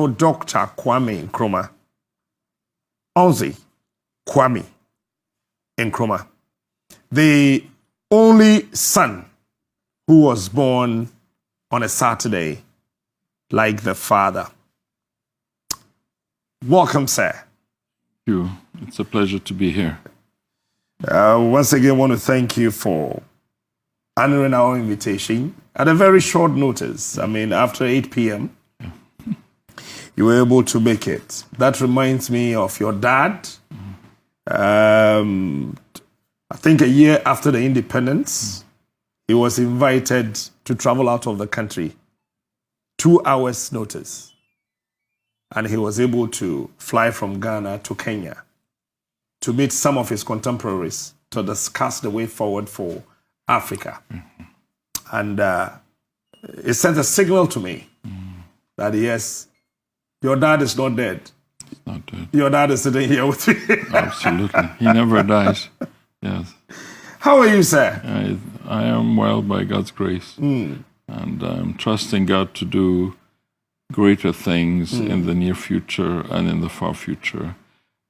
Dr. Kwame Nkrumah. Onsy Kwame Nkrumah. The only son who was born on a Saturday like the father. Welcome, sir. Thank you. It's a pleasure to be here. Once again, I want to thank you for honoring our invitation at a very short notice. I mean, after 8 p.m., you were able to make it. That reminds me of your dad. I think a year after the independence, he was invited to travel out of the country. 2 hours notice. And he was able to fly from Ghana to Kenya to meet some of his contemporaries to discuss the way forward for Africa. And it sent a signal to me that, yes, your dad is not dead. He's not dead. Your dad is sitting here with me. Absolutely. He never dies. Yes. How are you, sir? I am well by God's grace. And I'm trusting God to do greater things in the near future and in the far future,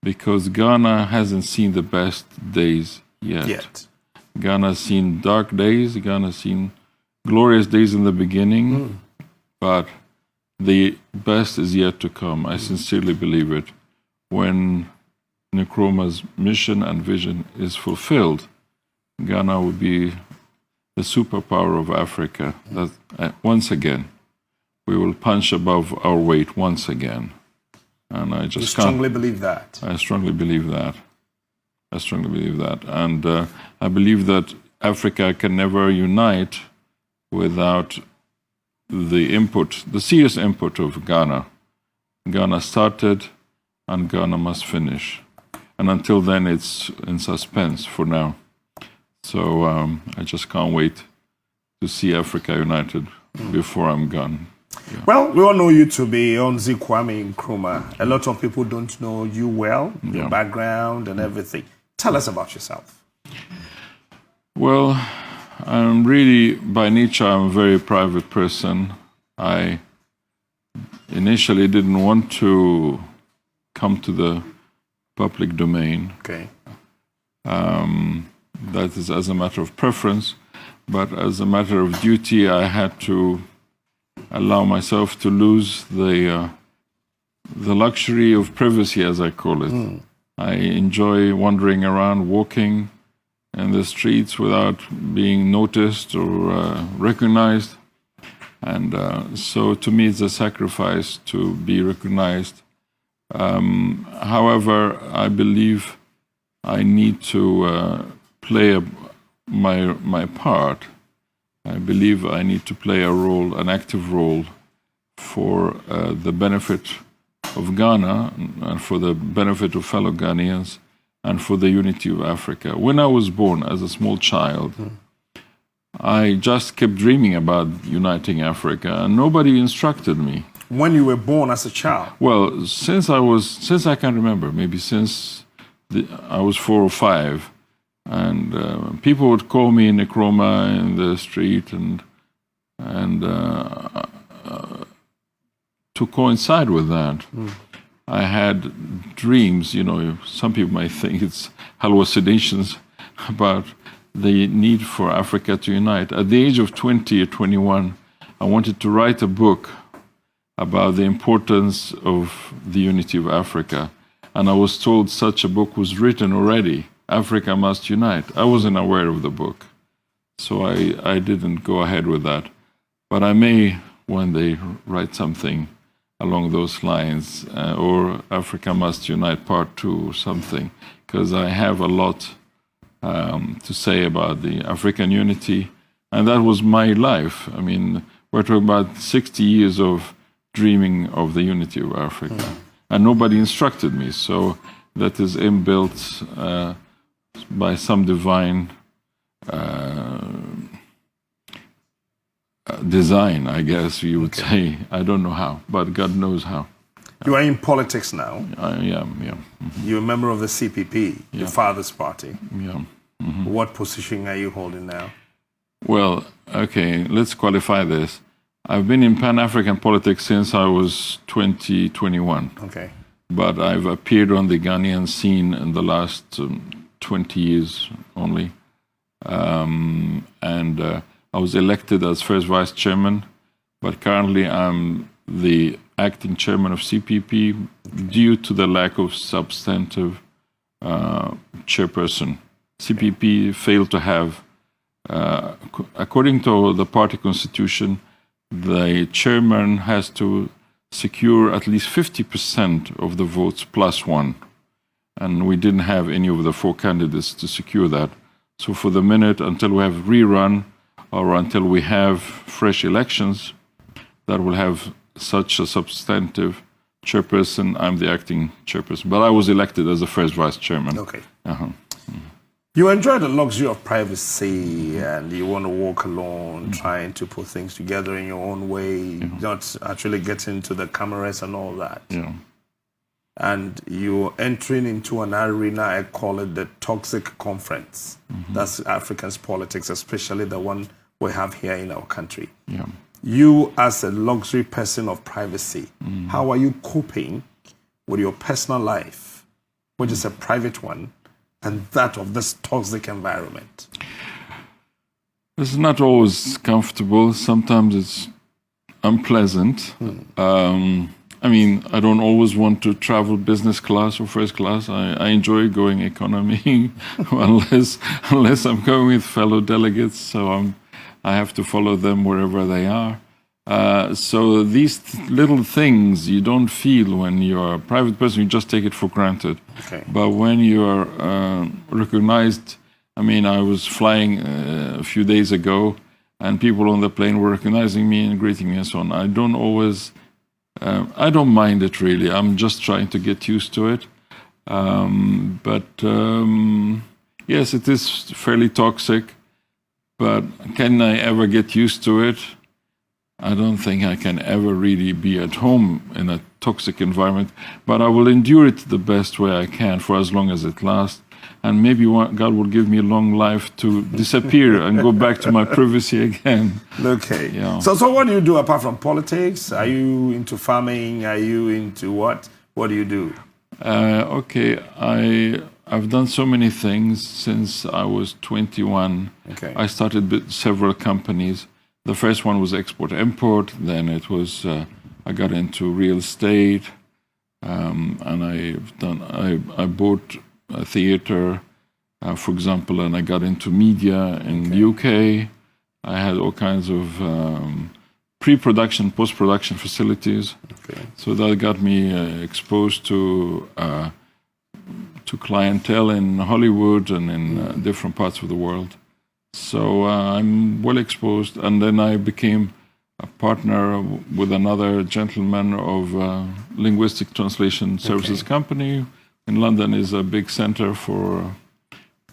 because Ghana hasn't seen the best days yet. Ghana has seen dark days. Ghana has seen glorious days in the beginning, but the best is yet to come. I sincerely believe it. When Nkrumah's mission and vision is fulfilled, Ghana will be the superpower of Africa. That once again, we will punch above our weight once again. And I just strongly believe that. I strongly believe that. I strongly believe that. And I believe that Africa can never unite without the serious input of Ghana. Ghana started, and Ghana must finish. And until then, it's in suspense for now. So I just can't wait to see Africa united before I'm gone. Yeah. Well, we all know you to be Onsy Kwame Nkrumah. A lot of people don't know you well, your background and everything. Tell us about yourself. Well, I'm really, by nature, I'm a very private person. I initially didn't want to come to the public domain. Okay. That is as a matter of preference, but as a matter of duty, I had to allow myself to lose the luxury of privacy, as I call it. I enjoy wandering around, walking in the streets without being noticed or recognized. And so to me, it's a sacrifice to be recognized. However, I believe I need to play my part. I believe I need to play a role, an active role, for the benefit of Ghana and for the benefit of fellow Ghanaians and for the unity of Africa. When I was born as a small child, I just kept dreaming about uniting Africa, and nobody instructed me. When you were born as a child? Well, since I can remember, maybe since I was 4 or 5, and people would call me Nkrumah in the street, and to coincide with that, I had dreams. You know, some people might think it's hallucinations about the need for Africa to unite. At the age of 20 or 21, I wanted to write a book about the importance of the unity of Africa. And I was told such a book was written already. Africa Must Unite. I wasn't aware of the book, so I didn't go ahead with that. But I may one day write something along those lines, or Africa Must Unite Part 2 or something, because I have a lot to say about the African unity, and that was my life. I mean, we're talking about 60 years of dreaming of the unity of Africa, and nobody instructed me, so that is inbuilt by some divine design, I guess you would say. I don't know how, but God knows how. You are in politics now. I am, yeah. You're a member of the CPP, your father's party. Yeah. What position are you holding now? Well, okay, let's qualify this. I've been in Pan-African politics since I was 21. Okay. But I've appeared on the Ghanaian scene in the last 20 years only. I was elected as first vice chairman, but currently I'm the acting chairman of CPP due to the lack of substantive chairperson. CPP failed to have, according to the party constitution, the chairman has to secure at least 50% of the votes plus one. And we didn't have any of the four candidates to secure that. So for the minute, until we have rerun or until we have fresh elections that will have such a substantive chairperson, I'm the acting chairperson. But I was elected as the first vice chairman. Okay. You enjoy the luxury of privacy and you want to walk alone, trying to put things together in your own way, not actually get into the cameras and all that. Yeah. And you're entering into an arena, I call it the toxic conference. That's Africa's politics, especially the one we have here in our country. Yeah. You, as a luxury person of privacy, how are you coping with your personal life, which is a private one, and that of this toxic environment? It's not always comfortable. Sometimes it's unpleasant. I mean, I don't always want to travel business class or first class. I enjoy going economy unless I'm going with fellow delegates. So I have to follow them wherever they are. So these little things you don't feel when you're a private person, you just take it for granted. Okay. But when you're recognized, I mean, I was flying a few days ago and people on the plane were recognizing me and greeting me and so on. I don't always, I don't mind it really. I'm just trying to get used to it. Yes, it is fairly toxic, but can I ever get used to it? I don't think I can ever really be at home in a toxic environment, but I will endure it the best way I can for as long as it lasts. And maybe God will give me a long life to disappear and go back to my privacy again. Okay. Yeah. So what do you do apart from politics? Are you into farming? Are you into what? What do you do? Okay, I've done so many things since I was 21. Okay. I started several companies. The first one was export-import. Then it was I got into real estate, and I bought a theater, for example, and I got into media in the UK. I had all kinds of pre-production, post-production facilities. Okay. So that got me exposed to clientele in Hollywood and in different parts of the world. So I'm well exposed. And then I became a partner with another gentleman of linguistic translation services company. In London is a big center for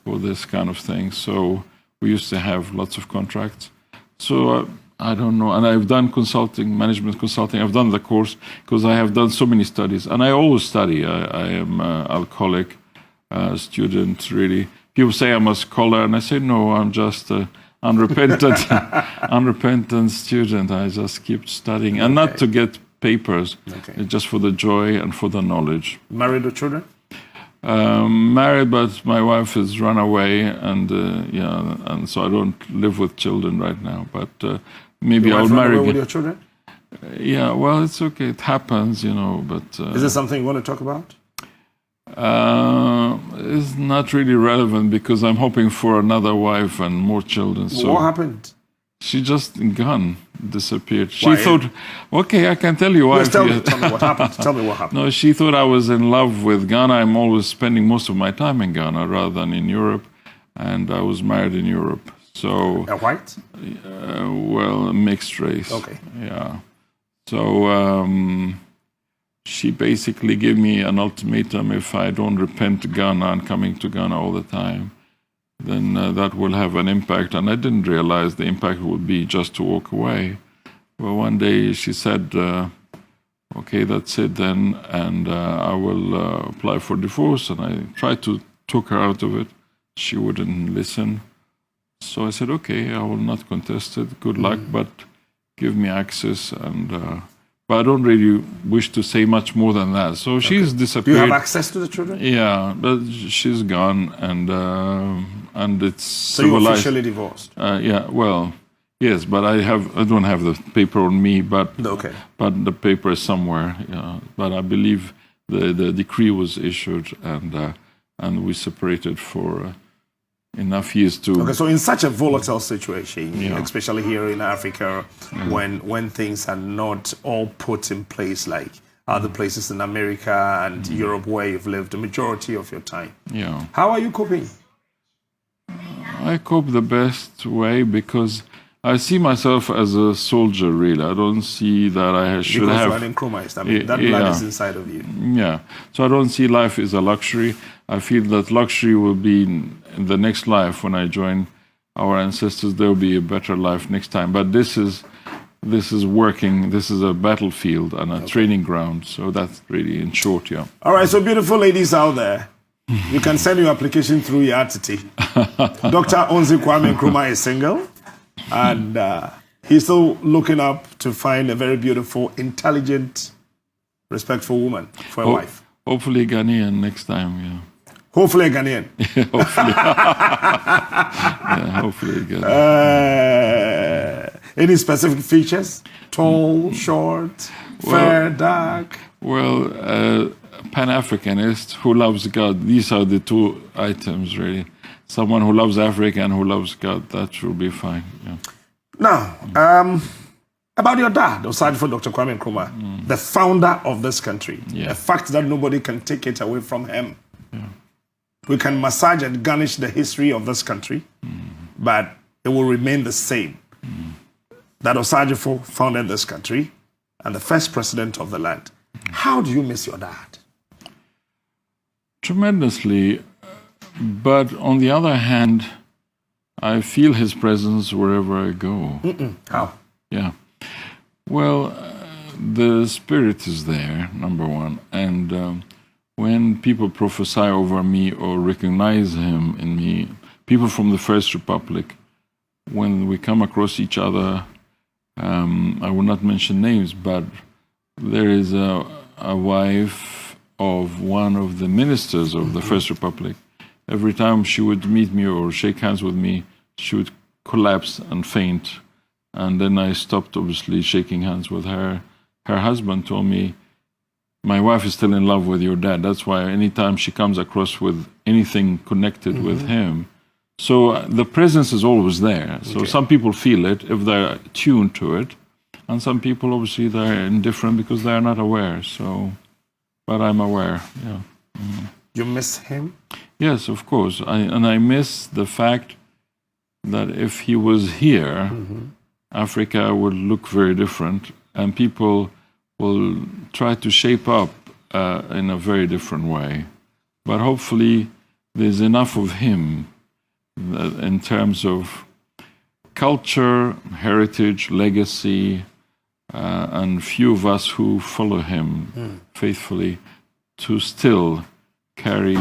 this kind of thing. So we used to have lots of contracts. So I don't know. And I've done consulting, management consulting. I've done the course because I have done so many studies. And I always study. I am an alcoholic student, really. People say I'm a scholar, and I say, no, I'm just an unrepentant student. I just keep studying. And not to get papers, just for the joy and for the knowledge. Married with children? Married, but my wife has run away, and and so I don't live with children right now. But maybe I'll marry with your children? Yeah, well, it's okay. It happens, But is this something you want to talk about? It's not really relevant because I'm hoping for another wife and more children. So what happened? She just gone, disappeared. She thought, okay, I can tell you why. Yes, tell me what happened. Tell me what happened. No, she thought I was in love with Ghana. I'm always spending most of my time in Ghana rather than in Europe. And I was married in Europe. So a white? Well, a mixed race. Okay. Yeah. So she basically gave me an ultimatum: if I don't repent to Ghana and coming to Ghana all the time, then that will have an impact. And I didn't realize the impact would be just to walk away. Well, one day she said, okay, that's it then, and I will apply for divorce. And I tried to talk her out of it. She wouldn't listen. So I said, okay, I will not contest it. Good luck, but give me access, and but I don't really wish to say much more than that. So she's Do disappeared. you have access to the children? Yeah, but she's gone, and it's So you're civilized. officially divorced? Yeah, well, yes, but I don't have the paper on me, but Okay. but the paper is somewhere. Yeah, but I believe the decree was issued, and we separated for enough years to. Okay, so in such a volatile situation, Yeah. especially here in Africa, when things are not all put in place like other places in America and Europe where you've lived the majority of your time, Yeah, how are you coping? I cope the best way because I see myself as a soldier. Really, I don't see that I should Because have. you are an Nkrumah, I mean, that blood Yeah. is inside of you. Yeah. So I don't see life as a luxury. I feel that luxury will be in the next life when I join our ancestors. There will be a better life next time. But this is working. This is a battlefield and a training ground. So that's really in short, yeah. All right, so beautiful ladies out there, you can send your application through Yatiti. Dr. Onsy Kwame Nkrumah is single, and he's still looking up to find a very beautiful, intelligent, respectful woman for a wife. Hopefully Ghanaian next time, yeah. Hopefully a Ghanaian. Hopefully. Yeah, hopefully Ghanaian. Any specific features? Tall, short, fair, dark? Well, Pan-Africanist who loves God. These are the two items, really. Someone who loves Africa and who loves God. That should be fine. Yeah. Now, about your dad, aside from Dr. Kwame Nkrumah, the founder of this country, Yeah. a fact that nobody can take it away from him. We can massage and garnish the history of this country, but it will remain the same. That Osajifo founded this country and the first president of the land. How do you miss your dad? Tremendously. But on the other hand, I feel his presence wherever I go. How? Yeah. Well, the spirit is there, number one. And when people prophesy over me or recognize him in me, people from the First Republic, when we come across each other, I will not mention names, but there is a wife of one of the ministers of the First Republic. Every time she would meet me or shake hands with me, she would collapse and faint. And then I stopped, obviously, shaking hands with her. Her husband told me, my wife is still in love with your dad. That's why anytime she comes across with anything connected with him. So the presence is always there. So some people feel it if they're tuned to it. And some people, obviously, they're indifferent because they're not aware. So, but I'm aware, yeah. You miss him? Yes, of course. I miss the fact that if he was here, Africa would look very different, and people will try to shape up in a very different way. But hopefully, there's enough of him in terms of culture, heritage, legacy, and few of us who follow him faithfully to still carry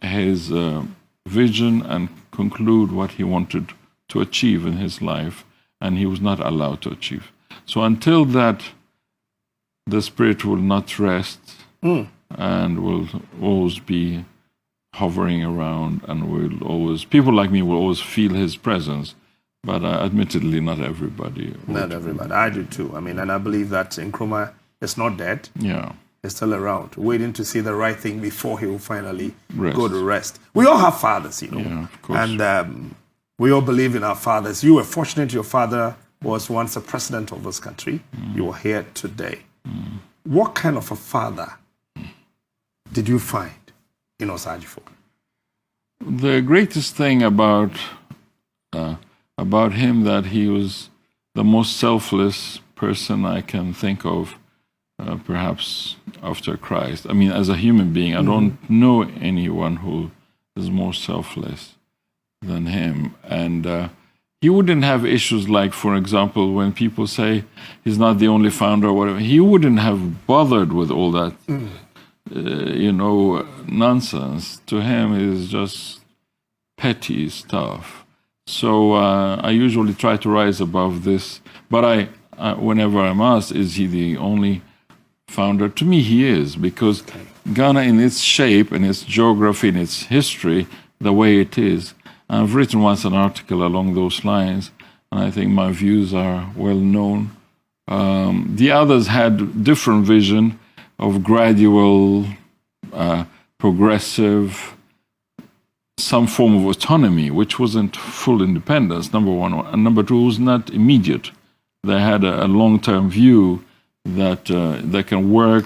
his vision and conclude what he wanted to achieve in his life, and he was not allowed to achieve. So until that, the spirit will not rest and will always be hovering around, and will always, people like me will always feel his presence, but admittedly not everybody. Not everybody. I do too. I mean, and I believe that Nkrumah is not dead. Yeah. He's still around, waiting to see the right thing before he will finally Rest. go to rest. We all have fathers, you know. Yeah, of course. And we all believe in our fathers. You were fortunate your father was once a president of this country. You are here today. What kind of a father did you find in Osajifo? The greatest thing about him, that he was the most selfless person I can think of, perhaps after Christ. I mean, as a human being, I don't know anyone who is more selfless than him. And he wouldn't have issues like, for example, when people say he's not the only founder or whatever, he wouldn't have bothered with all that, nonsense. To him, it's just petty stuff. So I usually try to rise above this, but whenever I'm asked, is he the only founder? To me, he is, because Ghana, in its shape, in its geography, in its history, the way it is. I've written once an article along those lines, and I think my views are well known. The others had different vision of gradual, progressive, some form of autonomy, which wasn't full independence, number one. And number two, was not immediate. They had a long-term view that they can work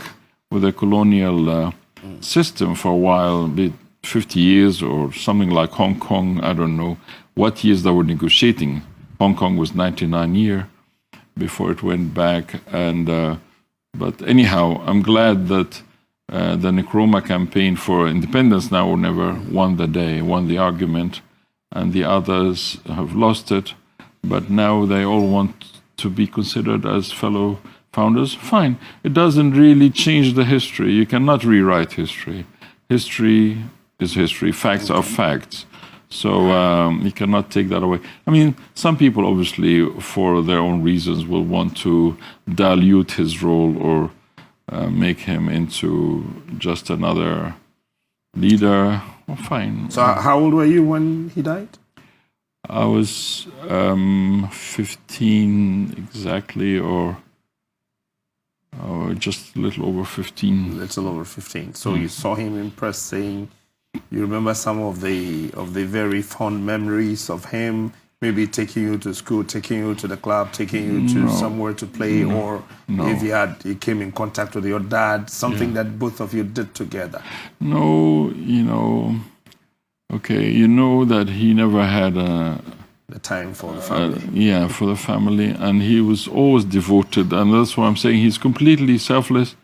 with a colonial system for a while, be it 50 years or something like Hong Kong. I don't know what years they were negotiating. Hong Kong was 99 years before it went back. But anyhow, I'm glad that the Nkrumah campaign for independence now never won the day, won the argument, and the others have lost it. But now they all want to be considered as fellow founders. Fine. It doesn't really change the history. You cannot rewrite history. History is history. Facts are facts. So you cannot take that away. I mean, some people obviously, for their own reasons, will want to dilute his role or make him into just another leader. Well, fine. So how old were you when he died? I was 15 exactly, or just a little over 15. A little over 15. So you saw him in press saying, you remember some of the very fond memories of him, maybe taking you to school, taking you to the club, taking you to somewhere to play, or if you came in contact with your dad, something that both of you did together. No, okay, you know that he never had the time for the family. For the family, and he was always devoted, and that's why I'm saying he's completely selfless,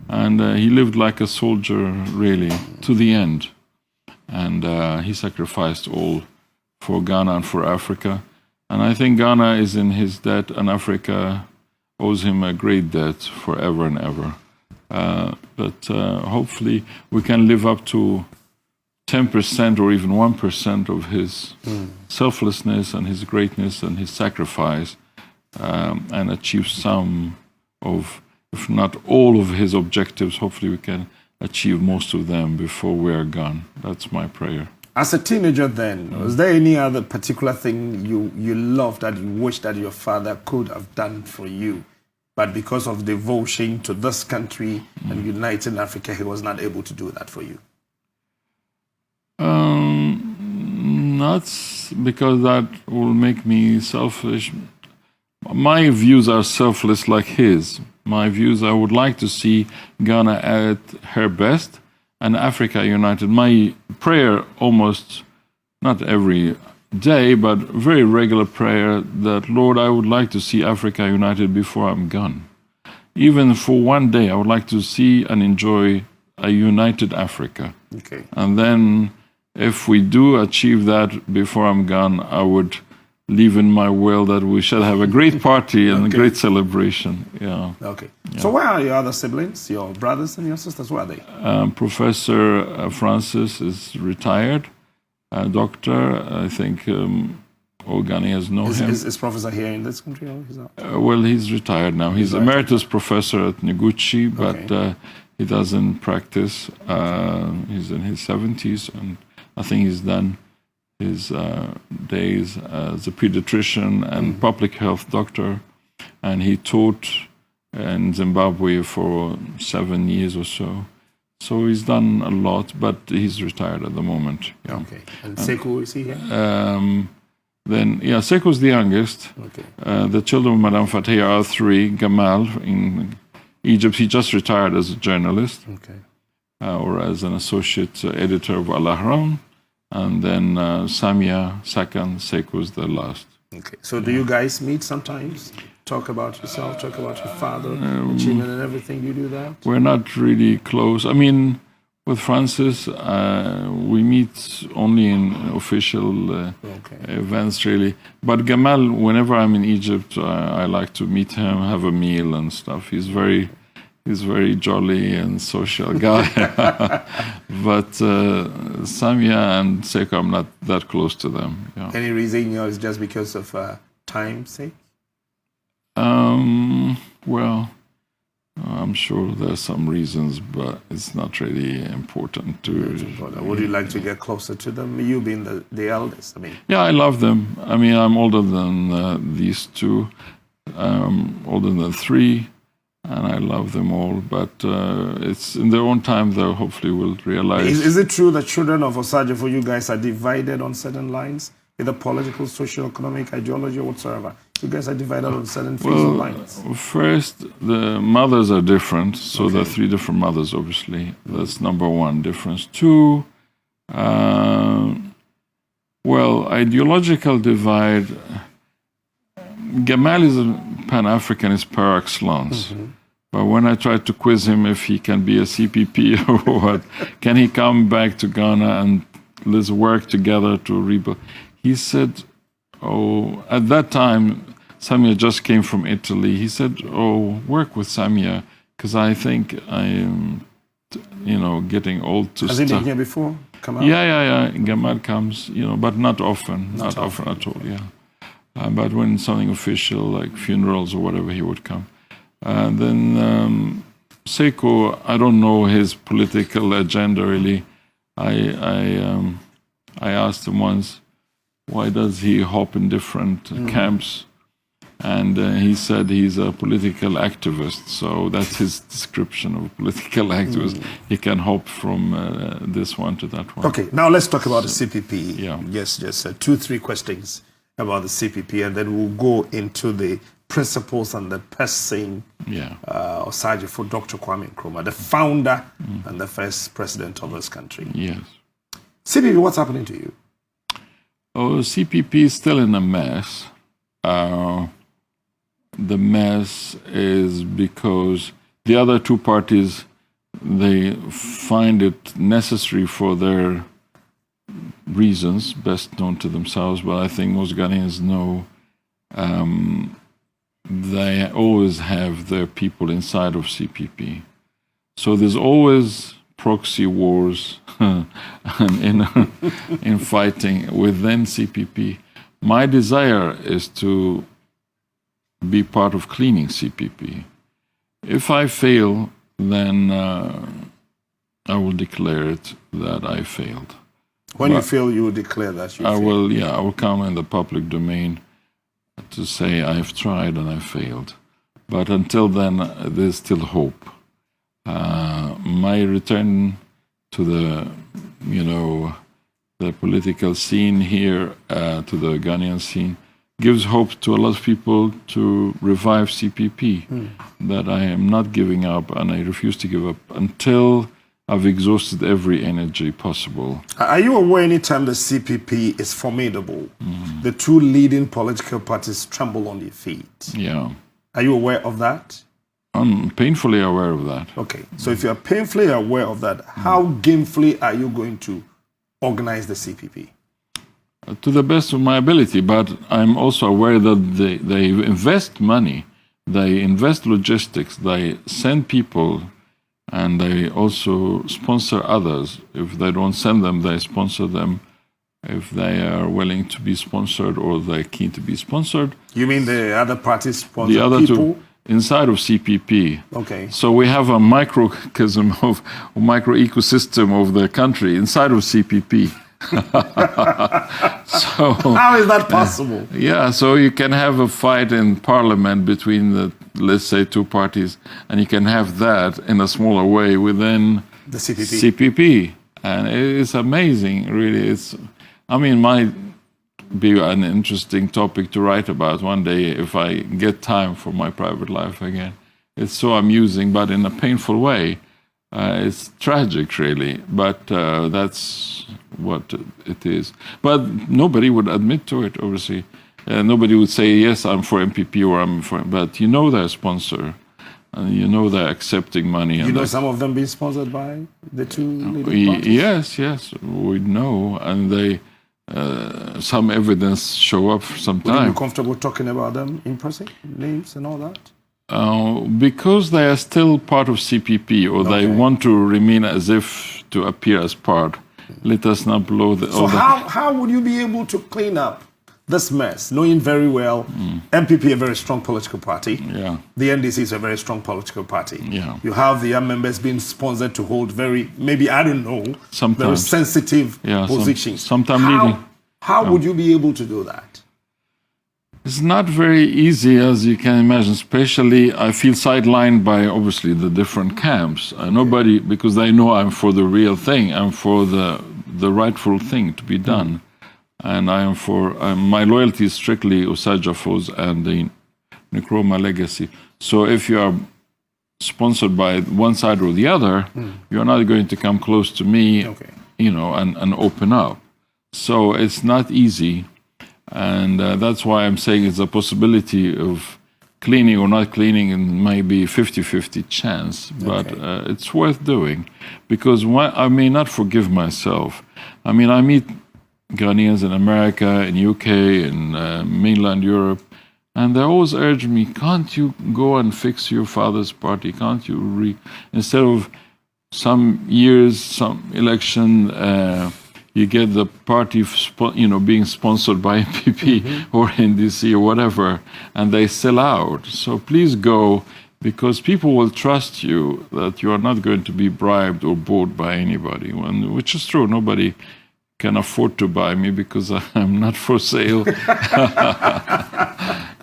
and he lived like a soldier, really, to the end. And he sacrificed all for Ghana and for Africa. And I think Ghana is in his debt, and Africa owes him a great debt forever and ever. But hopefully we can live up to 10% or even 1% of his selflessness and his greatness and his sacrifice, and achieve some of, if not all of his objectives. Hopefully we can achieve most of them before we are gone. That's my prayer. As a teenager then, was there any other particular thing you loved that you wish that your father could have done for you, but because of devotion to this country and uniting Africa, he was not able to do that for you? Not because that will make me selfish. My views are selfless like his. My views, I would like to see Ghana at her best and Africa united. My prayer, almost not every day, but very regular prayer, that, Lord, I would like to see Africa united before I'm gone. Even for one day, I would like to see and enjoy a united Africa. Okay. And then if we do achieve that before I'm gone, I would leave in my will that we shall have a great party and a great celebration. Yeah. Okay. Yeah. So where are your other siblings, your brothers and your sisters? Where are they? Professor Francis is retired, doctor. I think all Ghanaians know him. Is Professor here in this country? Or he's not? Well, he's retired now. He's emeritus professor at Noguchi, but he doesn't practice. He's in his 70s, and I think he's done his days as a pediatrician and public health doctor, and he taught in Zimbabwe for 7 years or so. So he's done a lot, but he's retired at the moment. Yeah. Okay. And Sekou, is he here? Sekou's the youngest. Okay. The children of Madame Fateha are 3. Gamal in Egypt, he just retired as a journalist, or as an associate editor of Al-Ahram. And then Samia second, Sekou's the last. Okay. So do you guys meet sometimes? Talk about yourself, talk about your father, achievement and everything? You do that? We're not really close. I mean, with Francis, we meet only in official events, really. But Gamal, whenever I'm in Egypt, I like to meet him, have a meal and stuff. He's very jolly and social guy. But Samia and Sekou, I'm not that close to them. Yeah. Any reason, it's just because of time's sake? Well, I'm sure there's some reasons, but it's not really important to. Would you like to get closer to them? You being the eldest, I mean. Yeah, I love them. I mean, I'm older than these two, older than three, and I love them all. But it's in their own time, though. Hopefully, we'll realize. Is it true that children of Osagyefo, you guys are divided on certain lines, either political, social, economic, ideology, or whatsoever? You guys are divided on certain things or lines. First, the mothers are different, so there are three different mothers, obviously. That's number one difference. Two, well, ideological divide. Gamal is a Pan-Africanist par excellence. But when I tried to quiz him if he can be a CPP or what, can he come back to Ghana and let's work together to rebuild? He said, oh, at that time, Samia just came from Italy. He said, oh, work with Samia, because I think I am, getting old to Has he been here before? Come out? Yeah. Gamal comes, but not often. Not often at all, yeah. But when something official, like funerals or whatever, he would come. And then Sekou, I don't know his political agenda, really. I asked him once, why does he hop in different camps? And he said he's a political activist. So that's his description of a political activist. He can hop from this one to that one. Okay, now let's talk about the CPP. Yeah. Yes, just 2-3 questions about the CPP, and then we'll go into the principles and the person Osagyefo, Dr. Kwame Nkrumah, the founder and the first president of this country. Yes. CPP, what's happening to you? Oh, CPP is still in a mess. The mess is because the other two parties, they find it necessary for their reasons, best known to themselves, but I think most Ghanaians know they always have their people inside of CPP. So there's always proxy wars and in fighting within CPP. My desire is to be part of cleaning CPP. If I fail, then I will declare it that I failed. When you fail, you will declare that you failed. I will come in the public domain to say I've tried and I failed. But until then, there's still hope. My return to the political scene here, to the Ghanaian scene, gives hope to a lot of people to revive CPP, that I am not giving up and I refuse to give up until I've exhausted every energy possible. Are you aware anytime the CPP is formidable, the two leading political parties tremble on their feet? Yeah. Are you aware of that? I'm painfully aware of that. Okay. So if you're painfully aware of that, how gamefully are you going to organize the CPP? To the best of my ability, but I'm also aware that they invest money, they invest logistics, they send people, and they also sponsor others. If they don't send them, they sponsor them. If they are willing to be sponsored or they're keen to be sponsored. You mean the other parties sponsor the other people? Two, inside of CPP. Okay. So we have a micro ecosystem of the country inside of CPP. So how is that possible? Yeah, so you can have a fight in parliament between the, let's say, two parties, and you can have that in a smaller way within the CPP. CPP. And it's amazing, really. Might be an interesting topic to write about one day if I get time for my private life again. It's so amusing, but in a painful way. It's tragic, really, but that's what it is. But nobody would admit to it, obviously. Nobody would say, yes, I'm for MPP or I'm for... But they're a sponsor, and they're accepting money. You know some of them being sponsored by the two leading parties? Yes, we know, and they... some evidence show up sometime. Would you be comfortable talking about them in person, names and all that? Because they are still part of CPP, or they want to remain as if to appear as part. Let us not blow the... So how would you be able to clean up this mess, knowing very well MPP, a very strong political party. Yeah. The NDC is a very strong political party. Yeah. You have the young members being sponsored to hold very, maybe, I don't know, very Sometimes. sensitive positions. Sometimes leading. How would you be able to do that? It's not very easy, as you can imagine. Especially, I feel sidelined by obviously the different camps. Nobody, because they know I'm for the real thing. I'm for the rightful thing to be done, and I am for my loyalty is strictly Osajapho's and the Nkrumah legacy. So if you are sponsored by one side or the other, you're not going to come close to me, and open up. So it's not easy. And that's why I'm saying it's a possibility of cleaning or not cleaning, and maybe 50-50 chance. But it's worth doing, because I may not forgive myself. I mean, I meet Ghanaians in America, in UK, in mainland Europe, and they always urge me, can't you go and fix your father's party? Can't you instead of some years, some election, you get the party, being sponsored by MPP or NDC or whatever, and they sell out. So please go, because people will trust you that you are not going to be bribed or bought by anybody, which is true. Nobody can afford to buy me because I'm not for sale.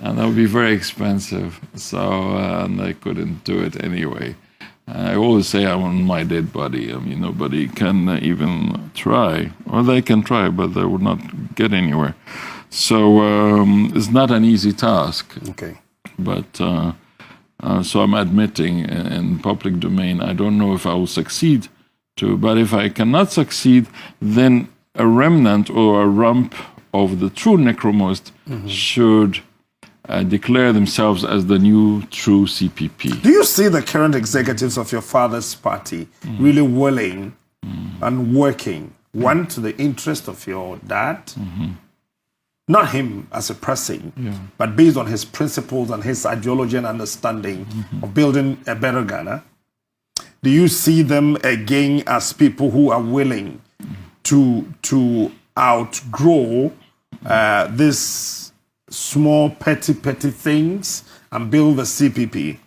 And that would be very expensive. So, and I couldn't do it anyway. I always say I'm on my dead body. I mean, nobody can even try, or they can try, but they would not get anywhere. So it's not an easy task. Okay. But so I'm admitting in public domain, I don't know if I will succeed but if I cannot succeed, then a remnant or a rump of the true Nkrumahs should declare themselves as the new true CPP. Do you see the current executives of your father's party really willing and working, one, to the interest of your dad, not him as a person, but based on his principles and his ideology and understanding of building a better Ghana? Do you see them again as people who are willing to outgrow this small, petty things and build the CPP?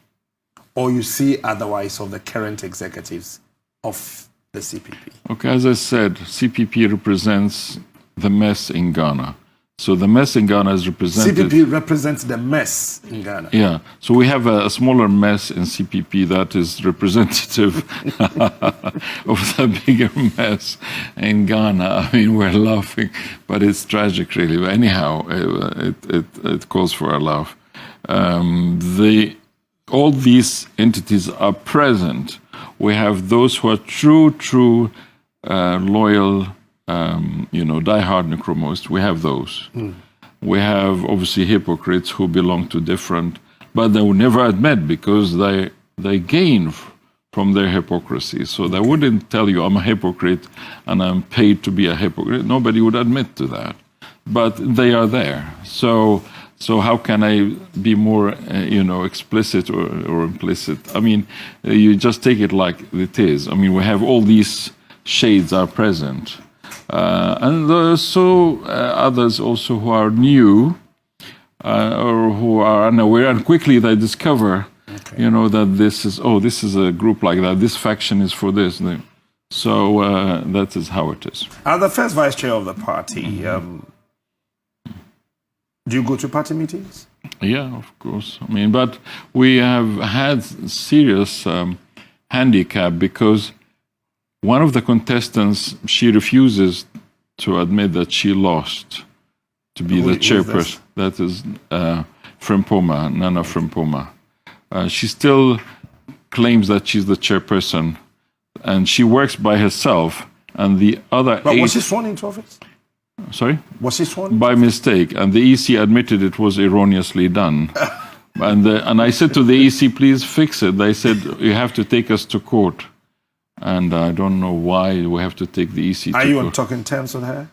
Or you see otherwise of the current executives of the CPP? Okay, as I said, CPP represents the mess in Ghana. So the mess in Ghana is represented... CPP represents the mess in Ghana. Yeah, so we have a smaller mess in CPP that is representative of the bigger mess in Ghana. I mean, we're laughing, but it's tragic, really. But anyhow, it calls for a laugh. All these entities are present. We have those who are true, loyal, die-hard Nkrumahs. We have those. We have, obviously, hypocrites who belong to different, but they would never admit because they gain from their hypocrisy. So they wouldn't tell you, I'm a hypocrite and I'm paid to be a hypocrite. Nobody would admit to that. But they are there. So how can I be more, explicit or implicit? I mean, you just take it like it is. I mean, we have all these shades are present. And there are also others also who are new or who are unaware, and quickly they discover, that this is a group like that. This faction is for this. So that is how it is. As the first vice chair of the party, do you go to party meetings? Yeah, of course. I mean, but we have had serious handicap because one of the contestants, she refuses to admit that she lost to be the chairperson. That is Nana Nkrumah. She still claims that she's the chairperson, and she works by herself. And the other But was she sworn into office? Sorry? Was she sworn? By mistake, and the EC admitted it was erroneously done. And I said to the EC, please fix it. They said, you have to take us to court. And I don't know why we have to take the EC to court. Are you on talking terms with her?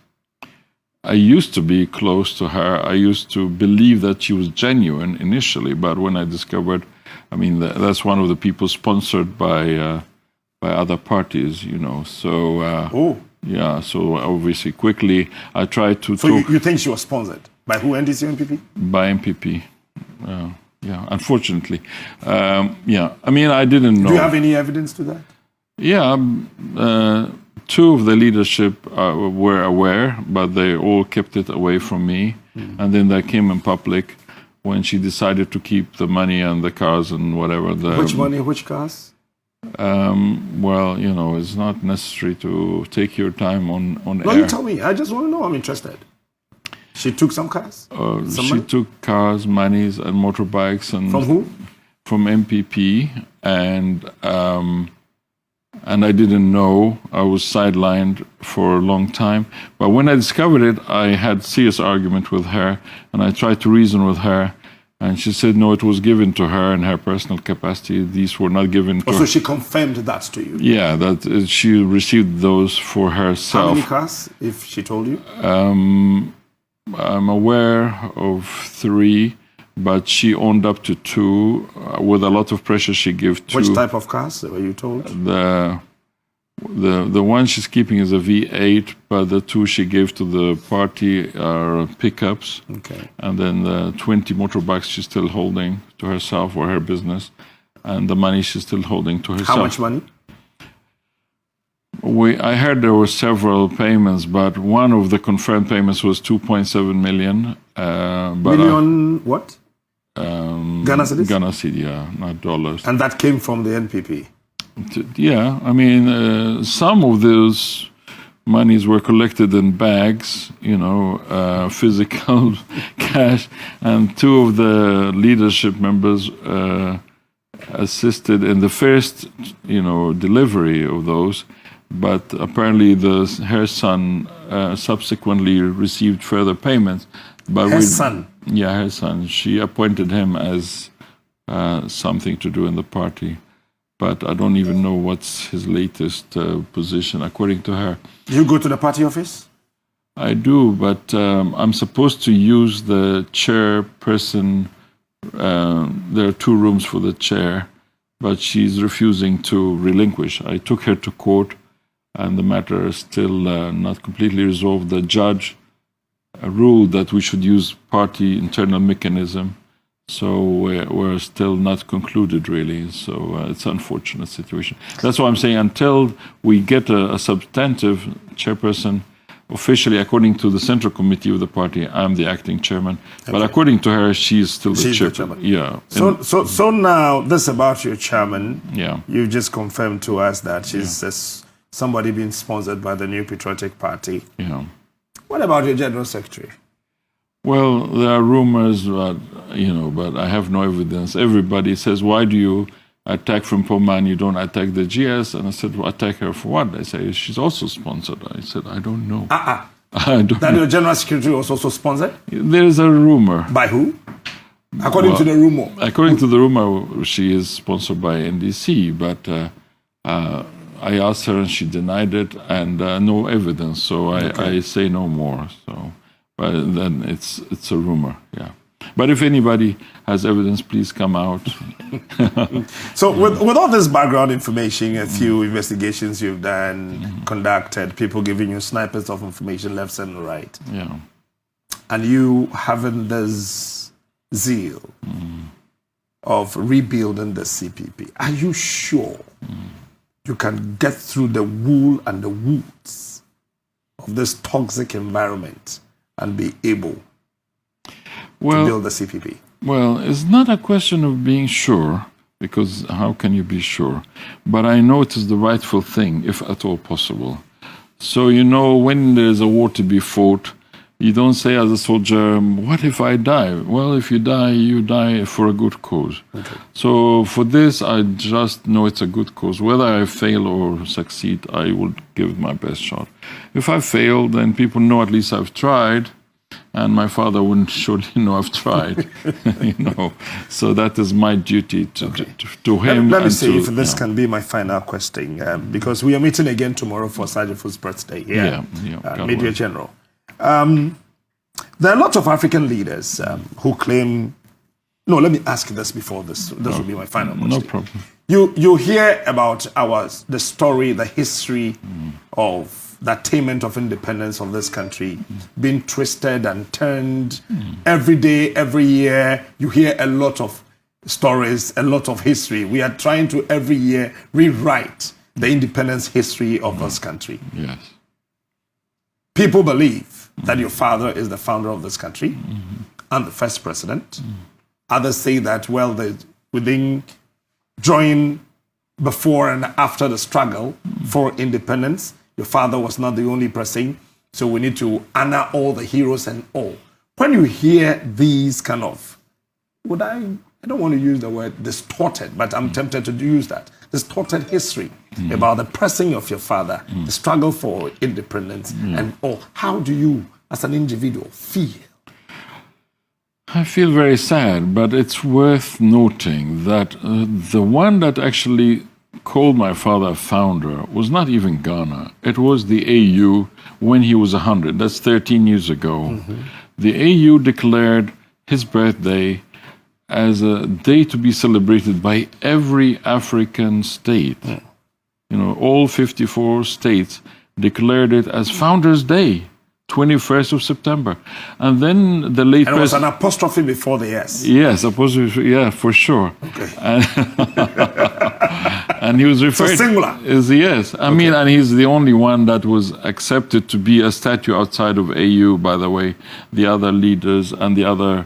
I used to be close to her. I used to believe that she was genuine initially, but when I discovered, I mean, that's one of the people sponsored by other parties, So, yeah, so obviously quickly I tried to So talk. you think she was sponsored? By who, NDC or MPP? By MPP. Yeah, unfortunately. Yeah, I mean, I didn't know. Do you have any evidence to that? Yeah, two of the leadership were aware, but they all kept it away from me. And then they came in public when she decided to keep the money and the cars and whatever. Which money, which cars? Well, you know, it's not necessary to take your time on No, air. you tell me. I just want to know. I'm interested. She took some cars? She took cars, monies, and motorbikes. And From who? From MPP. And I didn't know. I was sidelined for a long time. But when I discovered it, I had serious argument with her, and I tried to reason with her. And she said, no, it was given to her in her personal capacity. These were not given to her. So she confirmed that to you? Yeah, that she received those for herself. How many cars, if she told you? I'm aware of 3, but she owned up to 2. With a lot of pressure, she gave 2. Which type of cars were you told? The one she's keeping is a V8, but the 2 she gave to the party are pickups. Okay. And then the 20 motorbikes she's still holding to herself or her business, and the money she's still holding to herself. How much money? I heard there were several payments, but one of the confirmed payments was 2.7 million. Million what? Ghana cedis? Ghana cedi, yeah, not dollars. And that came from the NPP? Yeah, I mean, some of those monies were collected in bags, you know, physical cash, and 2 of the leadership members assisted in the first, you know, delivery of those. But apparently her son subsequently received further payments. But her son? Yeah, her son. She appointed him as something to do in the party. But I don't even know what's his latest position, according to her. You go to the party office? I do, but I'm supposed to use the chairperson. There are 2 rooms for the chair, but she's refusing to relinquish. I took her to court, and the matter is still not completely resolved. The judge ruled that we should use party internal mechanism, so we're still not concluded, really. So it's an unfortunate situation. That's why I'm saying until we get a substantive chairperson, officially, according to the Central Committee of the party, I'm the acting chairman. Okay. But according to her, she's still the chairman. Yeah. So now, this about your chairman. Yeah. You just confirmed to us that she's somebody being sponsored by the New Patriotic Party. Yeah. What about your general secretary? Well, there are rumors, but I have no evidence. Everybody says, why do you attack from Poma and you don't attack the GS? And I said, well, attack her for what? They say, she's also sponsored. I said, I don't know. I don't know. Your general secretary was also sponsored? There is a rumor. By who? According to the rumor? According to the rumor, she is sponsored by NDC, but I asked her and she denied it, and no evidence, so I say no more. So, but then it's a rumor, yeah. But if anybody has evidence, please come out. So with all this background information, a few investigations you've done, conducted, people giving you snipers of information left and right, yeah, and you having this zeal of rebuilding the CPP, are you sure you can get through the wool and the woods of this toxic environment and be able to build the CPP? Well, it's not a question of being sure, because how can you be sure? But I know it is the rightful thing, if at all possible. So, when there's a war to be fought, you don't say as a soldier, what if I die? Well, if you die for a good cause. Okay. So for this, I just know it's a good cause. Whether I fail or succeed, I will give my best shot. If I fail, then people know at least I've tried, and my father wouldn't surely know I've tried. So that is my duty to him. Let me see if this can be my final question, because we are meeting again tomorrow for Sergeant Foot's birthday here, Media General. There are lots of African leaders who claim... No, let me ask this before this. This will be my final question. No problem. You hear about the story, the history of the attainment of independence of this country being twisted and turned every day, every year. You hear a lot of stories, a lot of history. We are trying to every year rewrite the independence history of this country. Yes. People believe that your father is the founder of this country and the first president. Others say that, well, we didn't join before and after the struggle for independence. Your father was not the only person, so we need to honor all the heroes and all. When you hear these kind of, I don't want to use the word distorted, but I'm tempted to use that, distorted history about the pressing of your father, the struggle for independence and all. How do you, as an individual, feel? I feel very sad, but it's worth noting that the one that actually called my father a founder was not even Ghana. It was the AU when he was 100. That's 13 years ago. The AU declared his birthday as a day to be celebrated by every African state. You know, all 54 states declared it as Founders Day. 21st of September. And then the late And it was an apostrophe before the S. Yes, apostrophe, yeah, for sure. Okay. And he was referred... So singular. Yes. I mean, and he's the only one that was accepted to be a statue outside of AU, by the way. The other leaders and the other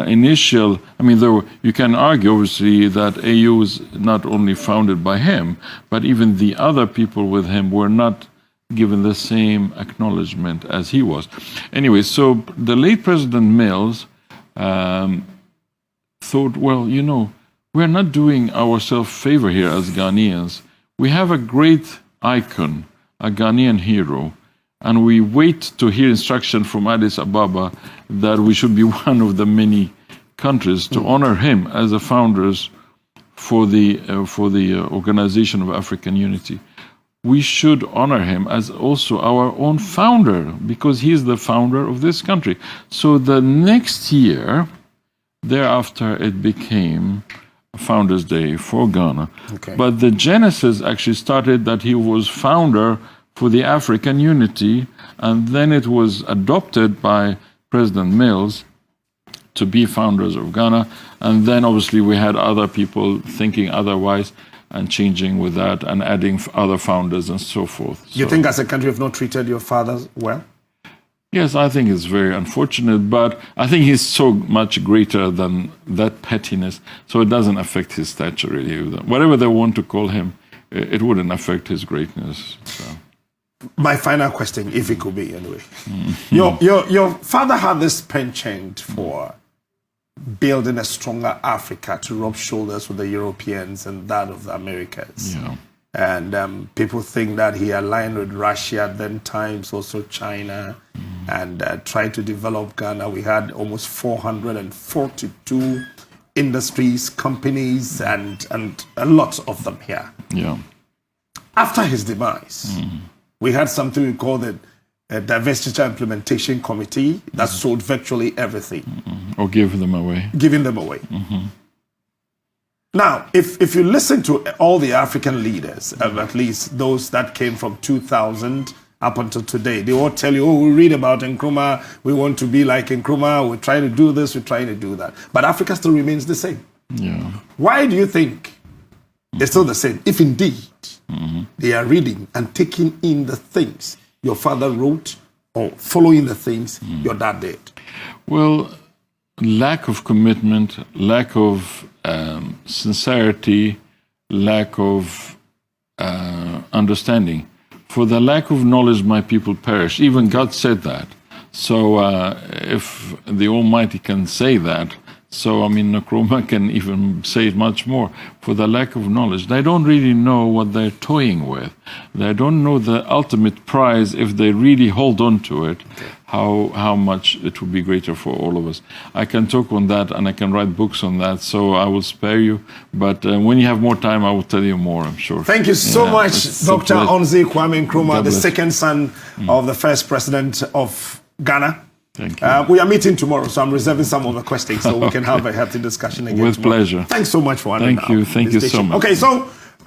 initial... I mean, you can argue, obviously, that AU was not only founded by him, but even the other people with him were not given the same acknowledgement as he was. Anyway, so the late President Mills thought, well, you know, we're not doing ourselves a favor here as Ghanaians. We have a great icon, a Ghanaian hero, and we wait to hear instruction from Addis Ababa that we should be one of the many countries to honor him as the founders for the Organization of African Unity. We should honor him as also our own founder, because he's the founder of this country. So the next year, thereafter, it became Founders Day for Ghana. Okay. But the genesis actually started that he was founder for the African Unity, and then it was adopted by President Mills to be founders of Ghana. And then obviously we had other people thinking otherwise, and changing with that and adding other founders and so forth. You think as a country you've not treated your fathers well? Yes, I think it's very unfortunate, but I think he's so much greater than that pettiness, so it doesn't affect his stature really. Whatever they want to call him, it wouldn't affect his greatness. So. My final question, if it could be anyway. Your father had this penchant for building a stronger Africa to rub shoulders with the Europeans and that of the Americas. Yeah. And people think that he aligned with Russia at then times, also China, and tried to develop Ghana. We had almost 442 industries, companies, and a lot of them here. Yeah. After his demise, we had something we call the Diversity Implementation Committee that sold virtually everything. Or give them away. Giving them away. Now, if you listen to all the African leaders, at least those that came from 2000 up until today, they all tell you, oh, we read about Nkrumah, we want to be like Nkrumah, we're trying to do this, we're trying to do that. But Africa still remains the same. Yeah. Why do you think it's still the same, if indeed they are reading and taking in the things your father wrote or following the things your dad did? Well, lack of commitment, lack of sincerity, lack of understanding. For the lack of knowledge, my people perish. Even God said that. So if the Almighty can say that, so I mean, Nkrumah can even say it much more. For the lack of knowledge, they don't really know what they're toying with. They don't know the ultimate prize if they really hold on to it. How much it would be greater for all of us. I can talk on that and I can write books on that, so I will spare you. But when you have more time, I will tell you more, I'm sure. Thank you so much, Dr. Onsy Kwame Nkrumah, the second son of the first president of Ghana. Thank you. We are meeting tomorrow, so I'm reserving some of the questions so we can have a healthy discussion again With tomorrow. pleasure. Thanks so much for Thank you so much. Okay, so